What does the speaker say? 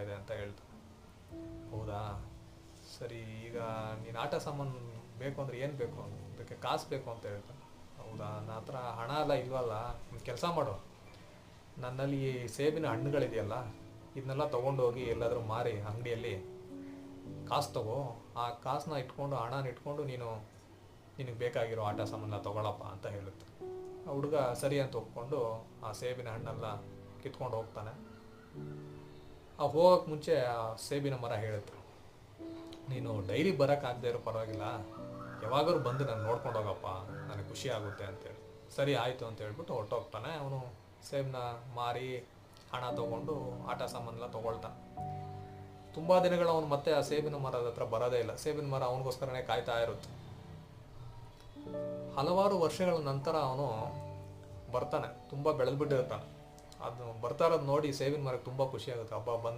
ಇದೆ ಅಂತ ಹೇಳ್ತಾನೆ. ಹೌದಾ, ಸರಿ, ಈಗ ನೀನು ಆಟ ಸಾಮಾನು ಬೇಕು ಅಂದರೆ ಏನು ಬೇಕು, ಅದಕ್ಕೆ ಕಾಸು ಬೇಕು ಅಂತ ಹೇಳ್ತಾನೆ. ಹೌದಾ, ನನ್ನ ಹತ್ರ ಹಣ ಎಲ್ಲ ಇಲ್ವಲ್ಲ, ಒಂದು ಕೆಲಸ ಮಾಡು, ನನ್ನಲ್ಲಿ ಈ ಸೇಬಿನ ಹಣ್ಣುಗಳಿದೆಯಲ್ಲ ಇದನ್ನೆಲ್ಲ ತೊಗೊಂಡೋಗಿ ಎಲ್ಲಾದರೂ ಮಾರಿ ಅಂಗಡಿಯಲ್ಲಿ ಕಾಸು ತಗೋ, ಆ ಕಾಸನ್ನ ಇಟ್ಕೊಂಡು, ಹಣನ ಇಟ್ಕೊಂಡು ನೀನು ನಿನಗೆ ಬೇಕಾಗಿರೋ ಆಟ ಸಾಮಾನೆಲ್ಲ ತೊಗೊಳಪ್ಪ ಅಂತ ಹೇಳುತ್ತೆ. ಆ ಹುಡುಗ ಸರಿ ಅಂತ ಒಪ್ಕೊಂಡು ಆ ಸೇಬಿನ ಹಣ್ಣೆಲ್ಲ ಕಿತ್ಕೊಂಡು ಹೋಗ್ತಾನೆ. ಆ ಹೋಗೋಕ್ಕೆ ಮುಂಚೆ ಆ ಸೇಬಿನ ಮರ ಹೇಳುತ್ತೆ, ನೀನು ಡೈಲಿ ಬರೋಕ್ಕಾಗದೇ ಇರೋ ಪರವಾಗಿಲ್ಲ, ಯಾವಾಗಾದ್ರೂ ಬಂದು ನಾನು ನೋಡ್ಕೊಂಡು ಹೋಗಪ್ಪ, ನನಗೆ ಖುಷಿ ಆಗುತ್ತೆ ಅಂತೇಳಿ. ಸರಿ ಆಯಿತು ಅಂತ ಹೇಳ್ಬಿಟ್ಟು ಹೊರಟೋಗ್ತಾನೆ. ಅವನು ಸೇಬನ್ನ ಮಾರಿ ಹಣ ತೊಗೊಂಡು ಆಟ ಸಾಮಾನೆಲ್ಲ ತೊಗೊಳ್ತಾನೆ. ತುಂಬ ದಿನಗಳು ಅವನು ಮತ್ತೆ ಆ ಸೇಬಿನ ಮರದ ಹತ್ರ ಬರೋದೇ ಇಲ್ಲ. ಸೇಬಿನ ಮರ ಅವನಿಗೋಸ್ಕರನೇ ಕಾಯ್ತಾ ಇರುತ್ತೆ. ಹಲವಾರು ವರ್ಷಗಳ ನಂತರ ಅವನು ಬರ್ತಾನೆ, ತುಂಬ ಬೆಳೆದ್ಬಿಟ್ಟಿರ್ತಾನೆ. ಅದು ಬರ್ತಾ ಇರೋದು ನೋಡಿ ಸೇಬಿನ ಮರಕ್ಕೆ ತುಂಬ ಖುಷಿ ಆಗುತ್ತೆ. ಹಬ್ಬ ಬಂದ